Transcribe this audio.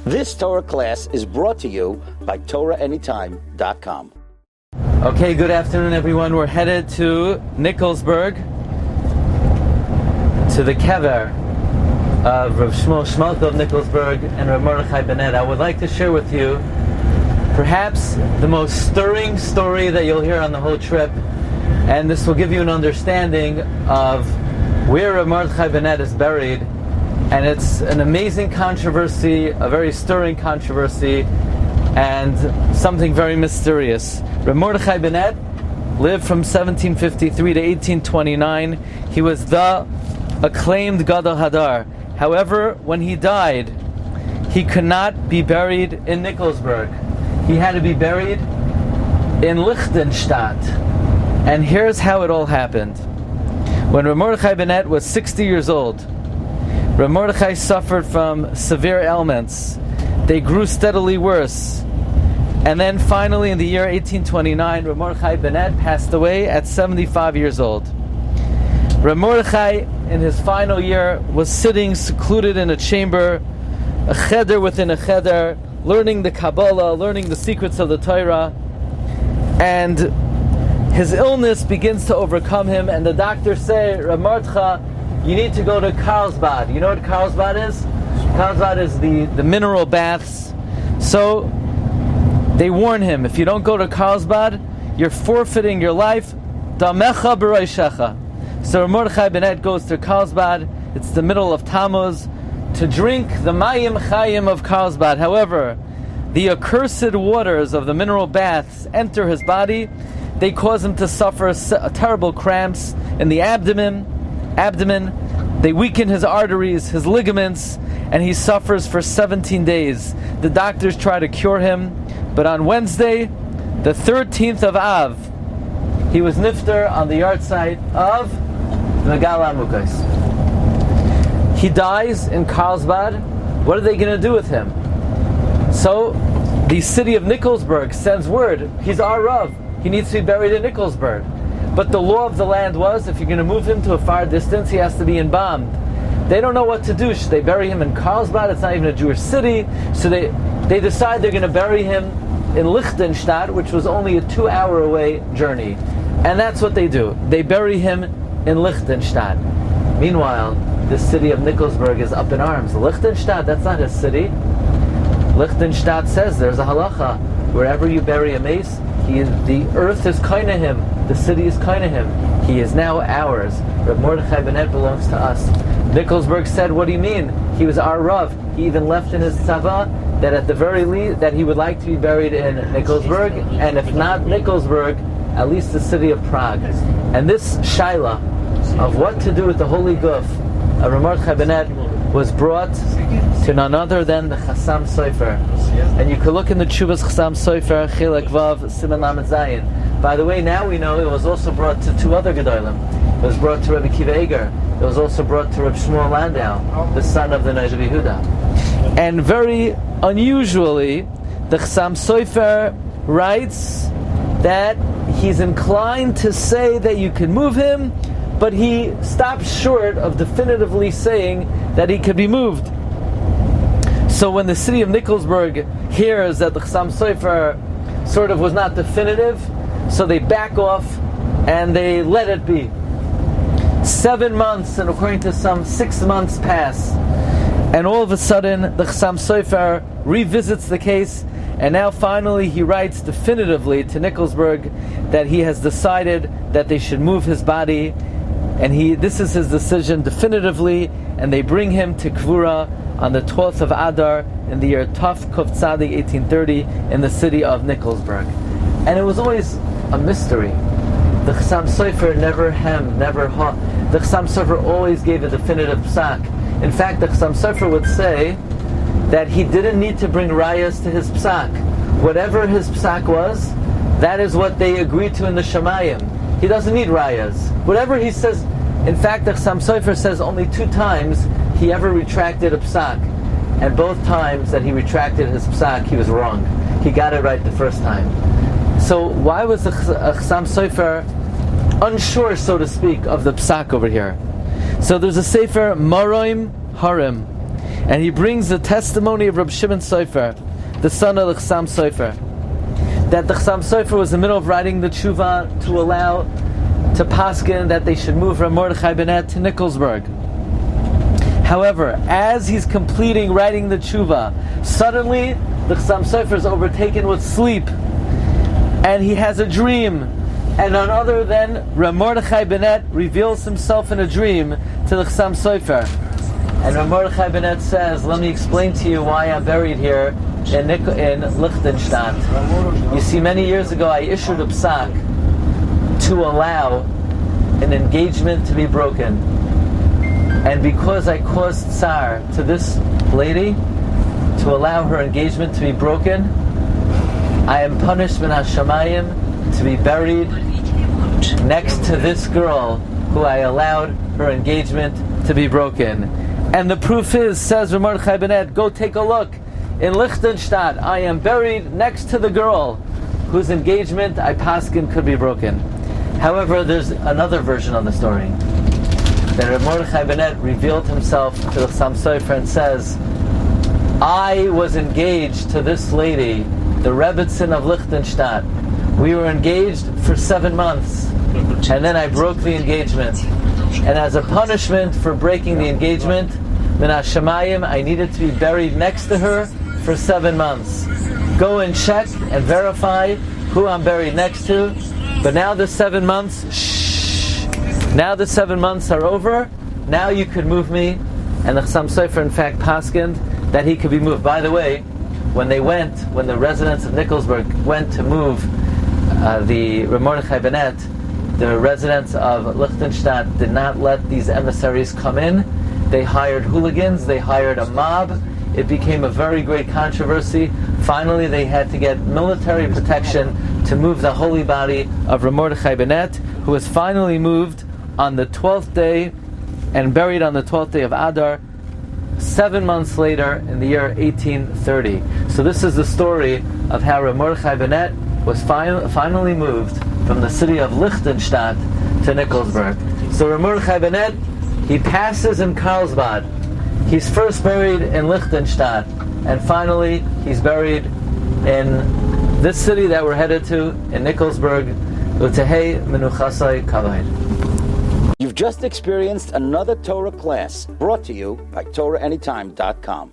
This Torah class is brought to you by TorahAnytime.com. Okay, good afternoon, everyone. We're headed to Nikolsburg, to the kever of Rav Mokulov of Nikolsburg and Rav Mordechai Bennet. I would like to share with you perhaps the most stirring story that you'll hear on the whole trip, and this will give you an understanding of where Rav Mordechai Bennet is buried. And it's an amazing controversy, a very stirring controversy, and something very mysterious. Rav Mordechai Bennet lived from 1753 to 1829. He was the acclaimed Gadol Hadar. However, when he died, he could not be buried in Nikolsburg. He had to be buried in Liechtenstadt. And here's how it all happened. When Rav Mordechai Bennet was 60 years old, Rav Mordechai suffered from severe ailments. They grew steadily worse. And then finally in the year 1829, Rav Mordechai Bennet passed away at 75 years old. Rav Mordechai, in his final year, was sitting secluded in a chamber, a cheder within a cheder, learning the Kabbalah, learning the secrets of the Torah. And his illness begins to overcome him, and the doctors say, Rav Mordechai, you need to go to Carlsbad. You know what Carlsbad is? Carlsbad is the mineral baths. So they warn him, if you don't go to Carlsbad, you're forfeiting your life. Damecha b'roishecha. So Mordechai Bennet goes to Carlsbad. It's the middle of Tammuz, to drink the Mayim Chayim of Carlsbad. However, the accursed waters of the mineral baths enter his body. They cause him to suffer terrible cramps in the abdomen. They weaken his arteries, his ligaments, and he suffers for 17 days. The doctors try to cure him, but on Wednesday, the 13th of Av, he was nifter on the yard site of Megala Amukos. He dies in Carlsbad. What are they going to do with him? So the city of Nikolsburg sends word, he's our Rav, he needs to be buried in Nikolsburg. But the law of the land was, if you're going to move him to a far distance, he has to be embalmed. They don't know what to do. Should they bury him in Carlsbad? It's not even a Jewish city. So they decide they're going to bury him in Liechtenstadt, which was only a 2-hour away journey. And that's what they do. They bury him in Liechtenstadt. Meanwhile, the city of Nikolsburg is up in arms. Liechtenstadt, that's not his city. Liechtenstadt says there's a halacha. Wherever you bury a mace, the earth is kind of him. The city is kind of him. He is now ours. Rav Mordechai Bennet belongs to us. Nikolsburg said, what do you mean? He was our Rav. He even left in his tzava that at the very least that he would like to be buried in Nikolsburg, and if not Nikolsburg, at least the city of Prague. And this shaila of what to do with the holy guf of Rav Mordechai Bennet was brought to none other than the Chassam Sofer. And you could look in the Tshuvas Chassam Sofer, Chilek Vav, Siman Lamed Zayin. By the way, now we know it was also brought to 2 other Gedolim. It was brought to Rabbi Kiva Eger. It was also brought to Rabbi Shmuel Landau, the son of the Rabbi Yehuda. And very unusually, the Chassam Sofer writes that he's inclined to say that you can move him, but he stops short of definitively saying that he could be moved. So when the city of Nikolsburg hears that the Chassam Sofer sort of was not definitive, so they back off and they let it be. 7 months, and according to some 6 months pass, and all of a sudden the Chassam Sofer revisits the case, and now finally he writes definitively to Nikolsburg that he has decided that they should move his body, and this is his decision definitively, and they bring him to Kvura on the 12th of Adar in the year Taf Kuf Tzadik 1830 in the city of Nikolsburg. And it was always a mystery. The Chassam Sofer never hemmed, never ha. The Chassam Sofer always gave a definitive psak. In fact, the Chassam Sofer would say that he didn't need to bring rayas to his psak. Whatever his psak was, that is what they agreed to in the Shemayim. He doesn't need rayas. Whatever he says, in fact, the Chassam Sofer says only 2 times he ever retracted a psak. And both times that he retracted his psak, he was wrong. He got it right the first time. So why was the Chassam Sofer unsure, so to speak, of the psak over here? So there's a sefer Maroim Harim, And he brings the testimony of Reb Shimon Sofer, the son of the Chassam Sofer, that the Chassam Sofer was in the middle of writing the tshuva to allow to paskin that they should move from Mordechai Bennet to Nikolsburg. However, as he's completing writing the tshuva, suddenly the Chassam Sofer is overtaken with sleep, and he has a dream, and none other than Mordechai Bennet reveals himself in a dream to the Chassam Sofer. And Mordechai Bennet says, "Let me explain to you why I'm buried here in Liechtenstein. You see, many years ago I issued a psak to allow an engagement to be broken. And because I caused tsar to this lady, to allow her engagement to be broken, I am punished min hashamayim to be buried next to this girl who I allowed her engagement to be broken." And the proof is, says Mordechai Bennet, go take a look. In Liechtenstein, I am buried next to the girl whose engagement I paskin could be broken. However, there's another version of the story. That Mordechai Bennet revealed himself to the Chassam Sofer and says, I was engaged to this lady, the Rebbetzin of Liechtenstein. We were engaged for 7 months, and then I broke the engagement. And as a punishment for breaking the engagement, min hashamayim, I needed to be buried next to her for 7 months. Go and check and verify who I'm buried next to. But now the 7 months, now the 7 months are over. Now you could move me. And the Chassam Sofer, in fact, paskined that he could be moved. By the way, when the residents of Nikolsburg went to move the Mordechai Bennet, the residents of Liechtenstein did not let these emissaries come in. They hired hooligans, they hired a mob. It became a very great controversy. Finally, they had to get military protection to move the holy body of Mordechai Bennet, who was finally moved on the 12th day and buried on the 12th day of Adar, 7 months later in the year 1830. So this is the story of how Mordechai Bennet was finally moved from the city of Liechtenstein to Nikolsburg. So Mordechai Bennet, he passes in Carlsbad. He's first buried in Liechtenstein, and finally he's buried in this city that we're headed to, in Nikolsburg. Utehei menuchasai kavod. You've just experienced another Torah class brought to you by TorahAnytime.com.